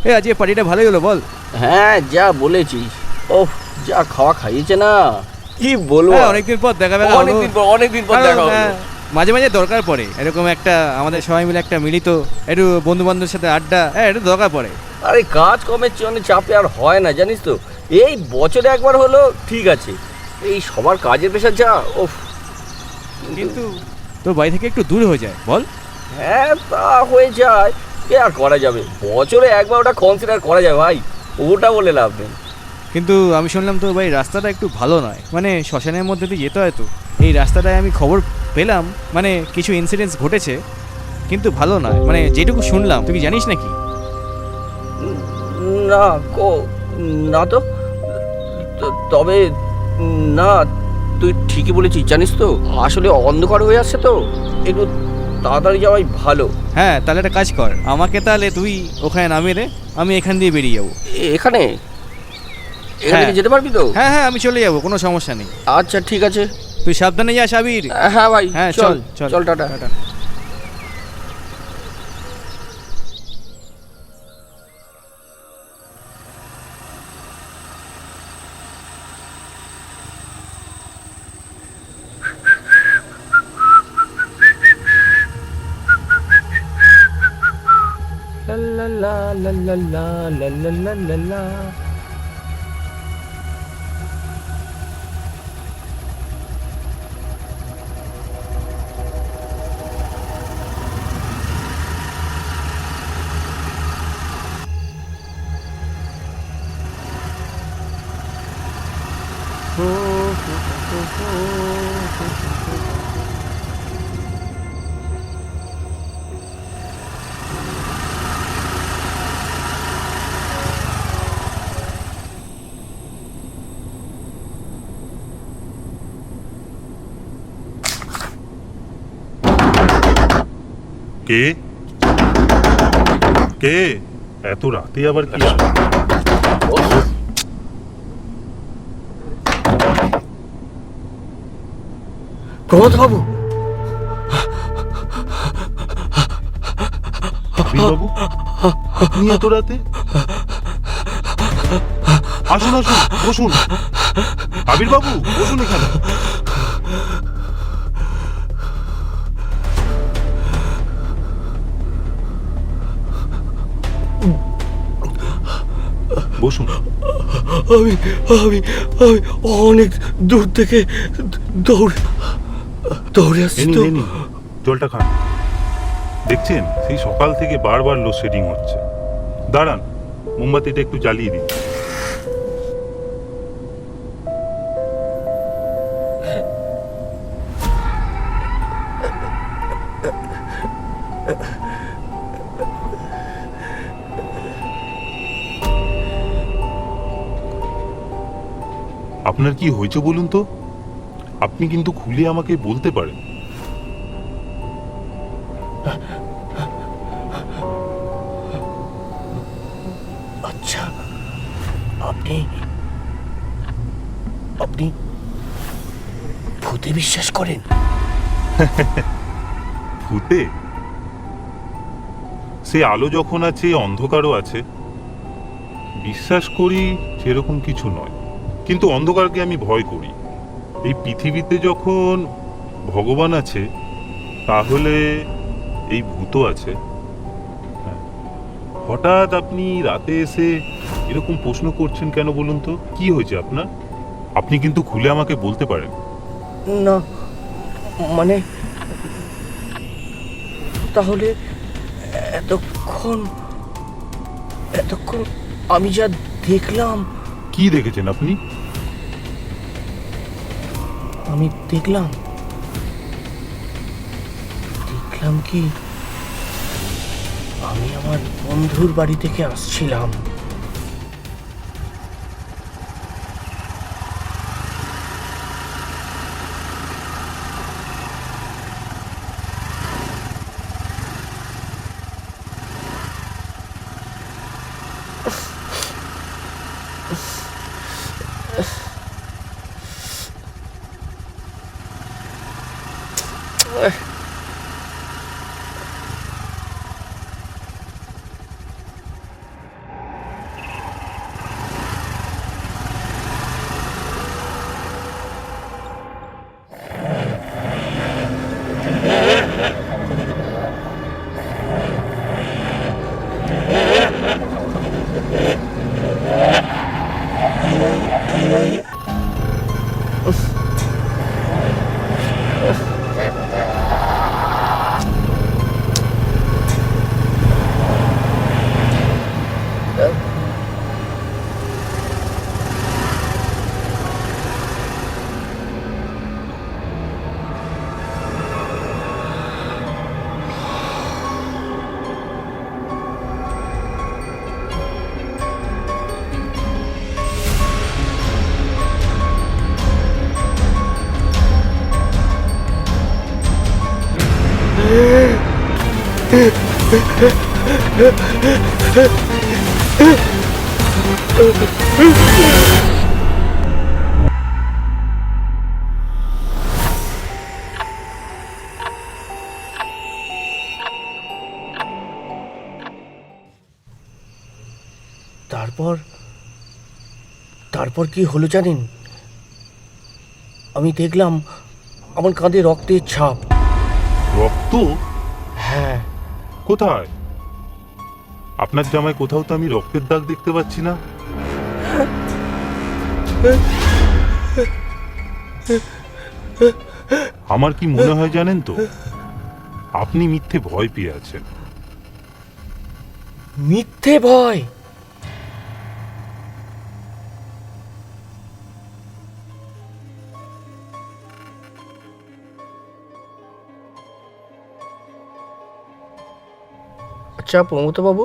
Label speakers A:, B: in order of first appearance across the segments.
A: আজকে পার্টিটা ভালোই হলো বল।
B: হ্যাঁ যা বলেছিস, ওহ যা খাওয়া খাইয়েছে না, কি বলবো।
A: অনেকদিন পর দেখা দেখা হলো।
B: অনেকদিন পর দেখা হলো।
A: মাঝে মাঝে দরকার পড়ে এরকম একটা, আমাদের সবাই মিলে একটা মিলিত একটু বন্ধু বান্ধবের সাথে আড্ডা, একটু দরকার পড়ে।
B: আরে কাজ কমের অনেক চাপে আর হয় না জানিস তো, এই বছরে একবার হলো ঠিক আছে, এই সবার কাজের পেশা যা ওফ।
A: কিন্তু তোর বাড়ি থেকে একটু দূর হয়ে যায় বল।
B: হ্যাঁ তা হয়ে যায়, কে আর করা যাবে, বছরে একবার ওটা কনসিডার করা যায় ভাই, ওটা বলে লাভ নেই।
A: কিন্তু আমি শুনলাম তোর ভাই রাস্তাটা একটু ভালো নয়, মানে শ্মশানের মধ্যে দিয়ে যেতে হয় তো। এই রাস্তাটায় আমি খবর পেলাম, মানে কিছু ইনসিডেন্টস ঘটেছে, কিন্তু ভালো নয়, মানে যেটুকু শুনলাম। তুই কি জানিস নাকি?
B: না না তো, তবে না, তুই ঠিকই বলেছিস জানিস তো, আসলে অন্ধকার হয়ে আসছে তো, একটু তাড়াতাড়ি যাওয়াই ভালো।
A: হ্যাঁ তাহলে একটা কাজ কর, আমাকে তাহলে তুই ওখানে নামিয়ে দে, আমি এখান দিয়ে বেরিয়ে যাবো।
B: এখানে
A: হ্যাঁ
B: যেতে পারবি তো?
A: হ্যাঁ হ্যাঁ আমি চলে যাবো, কোনো সমস্যা নেই।
B: আচ্ছা ঠিক আছে,
A: তুই সাবধানে যাস আবির।
B: হ্যাঁ ভাই,
A: হ্যাঁ
B: চল
A: চল
B: চল, টাটা। লা লা লা লা লা লা লা লা লা লা।
C: কে কে এত রাতে আবার কি?
B: প্রমোদ বাবু,
C: বাবু আপনি এত রাতে? আসুন আসুন, বসুন। আবির বাবু বসুন এখানে। বসুন।
B: আমি আমি আমি অনেক দূর থেকে দৌড়ে আসছি তো।
C: জলটা খান। দেখছেন সেই সকাল থেকে বারবার লোডশেডিং হচ্ছে। দাঁড়ান, মোমবাতিটা একটু জ্বালিয়ে দিন। আপনার কি হয়েছে বলুন তো, আপনি কিন্তু খুলে আমাকে বলতে পারেন।
B: আচ্ছা, আপনি আপনি ভূতে বিশ্বাস করেন?
C: ভূতে? সে আলো যখন আছে অন্ধকারও আছে। বিশ্বাস করি সেরকম কিছু নয়, কিন্তু অন্ধকারকে আমি ভয় করি। এই পৃথিবীতে যখন ভগবান আছে তাহলে এই ভূতও আছে। হঠাৎ আপনি রাতে এসে এরকম প্রশ্ন করছেন কেন বলুন তো, কি হয়েছে আপনার? আপনি কিন্তু খুলে আমাকে বলতে পারেন।
B: না মানে, তাহলে এতক্ষণ আমি যা দেখলাম।
C: কি দেখেছেন আপনি?
B: আমি দেখলাম কি আমি আমার বন্ধুর বাড়ি থেকে আসছিলাম, তারপর তারপর কি হলো জানেন? আমি দেখলাম আমার কাঁধে রক্তের ছাপ।
C: রক্ত?
B: হ্যাঁ।
C: কোথায়? আপনার জামায় কোথাও তো আমি রক্তের দাগ দেখতে পাচ্ছি না। আমার কি মনে হয় জানেন তো, আপনি মিথ্যে ভয় পেয়ে আছেন।
B: মিথ্যে ভয়? আচ্ছা প্রমথবাবু,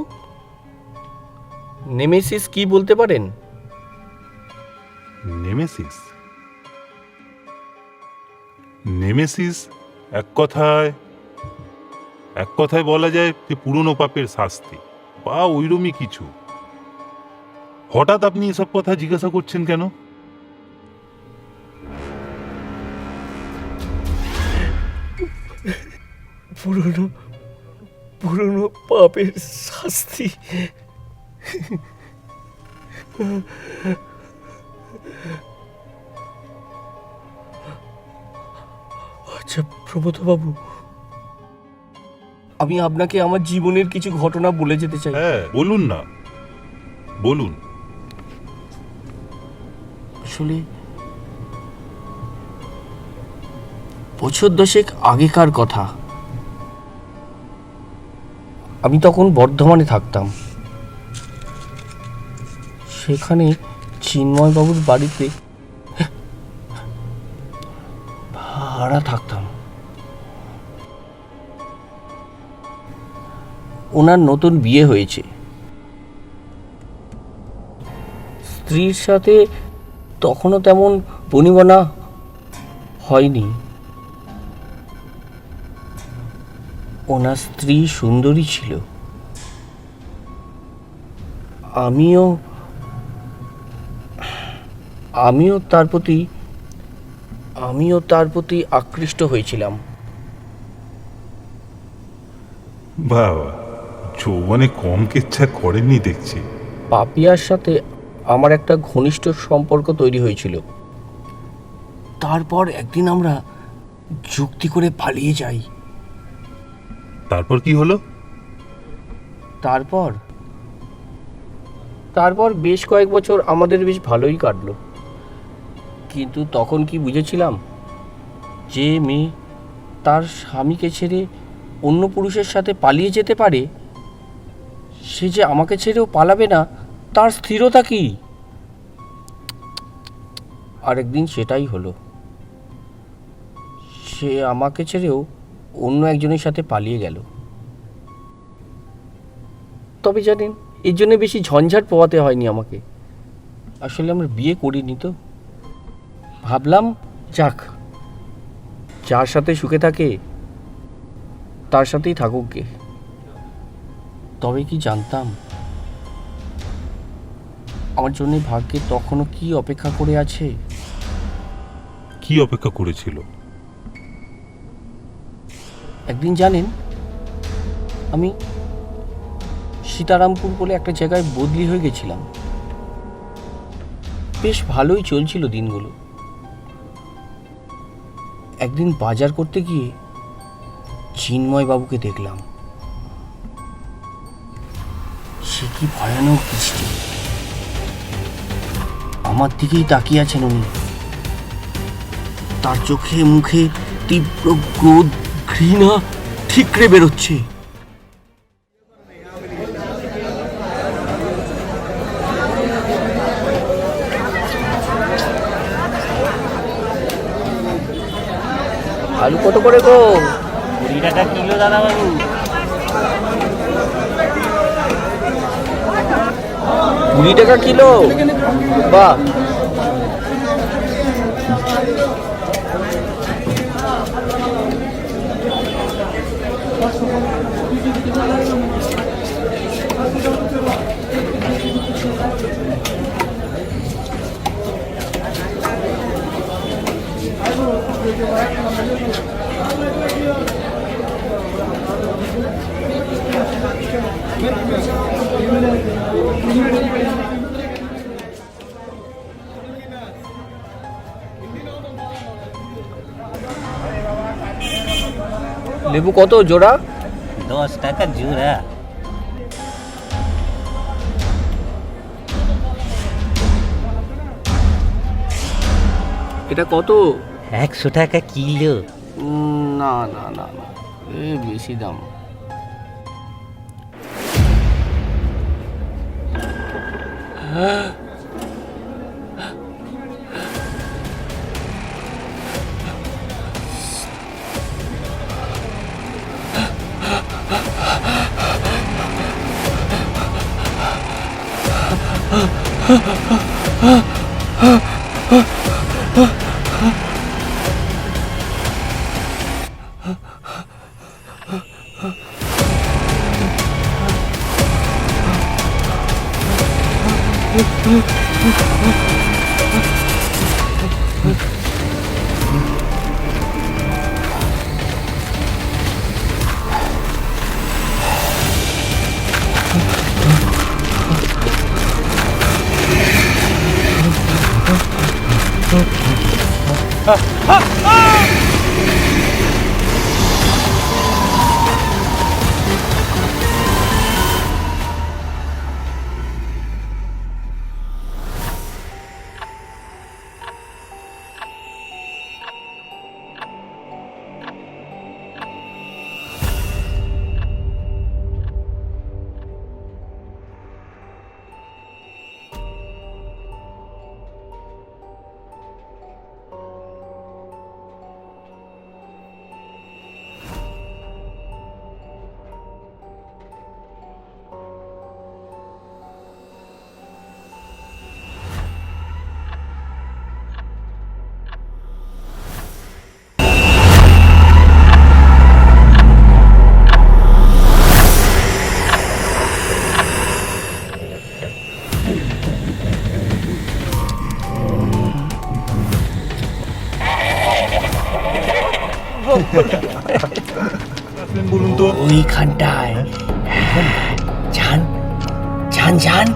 B: নেমেসিস কি বলতে পারেন?
C: নেমেসিস? নেমেসিস এক কথায় বলা যায় যে পুরনো পাপের শাস্তি বা ওইরকমই কিছু। হঠাৎ আপনি এসব কথা জিজ্ঞাসা করছেন কেন?
B: পুরনো পাপের শাস্তি। আচ্ছা প্রমথবাবু, আমি আপনাকে আমার জীবনের কিছু ঘটনা বলে যেতে চাই।
C: হ্যাঁ বলুন না, বলুন।
B: আসলে বছর 10 আগেকার কথা। আমি তখন বর্ধমানে থাকতাম। সেখানে চিন্ময়বাবুর বাড়িতে ভাড়া থাকতাম। ওনার নতুন বিয়ে হয়েছে। স্ত্রীর সাথে তখনও তেমন বনিবনা হয়নি। ওনার স্ত্রী সুন্দরী ছিল। আমিও তার প্রতি আকৃষ্ট হয়েছিলাম।
C: বাবা, যৌবনে কম কেচ্ছা করেননি দেখছি।
B: পাপিয়ার সাথে আমার একটা ঘনিষ্ঠ সম্পর্ক তৈরি হয়েছিল। তারপর একদিন আমরা যুক্তি করে পালিয়ে যাই।
C: তারপর কি হলো?
B: তারপর বেশ কয়েক বছর আমাদের বেশ ভালোই কাটলো। কিন্তু তখন কি বুঝেছিলাম যে মেয়ে তার স্বামীকে ছেড়ে অন্য পুরুষের সাথে পালিয়ে যেতে পারে, সে যে আমাকে ছেড়েও পালাবে না তার স্থিরতা কি? আরেকদিন সেটাই হলো। সে আমাকে ছেড়েও অন্য একজনের সাথে পালিয়ে গেল। তবে জানেন, এর জন্য বেশি ঝঞ্ঝাট পোহাতে হয়নি আমাকে। আসলে আমরা বিয়ে করিনি তো। ভাবলাম যাক, যার সাথে সুখে থাকে তার সাথেই থাকুক গে। তবে কি জানতাম আমার জন্য ভাগ্যে তখনও কি অপেক্ষা করে আছে।
C: কি অপেক্ষা করেছিল?
B: একদিন জানেন, আমি সীতারামপুর বলে একটা জায়গায় বদলি হয়ে গেছিলাম। বেশ ভালোই চলছিল দিনগুলো। একদিন বাজার করতে গিয়ে চিন্ময়বাবুকে দেখলাম। সে কি ভয়ানক দৃষ্টি! আমার দিকেই তাকিয়ে আছেন উনি। তার চোখে মুখে তীব্র ক্রোধ, ঘৃণা ঠিকরে বেরোচ্ছে। আলু কত করে গো?
D: 20 টাকা কিলো দাদা বাবু।
B: 20 টাকা কিলো? বাহ! লেবু কত জোড়া?
D: 10 টাকা জোড়া।
B: এটা কত?
D: 100 টাকা কিলো।
B: না না না না, বেশি দাম।
C: আসলেন বলুন তো?
B: ওইখানটায়। যান যান যান।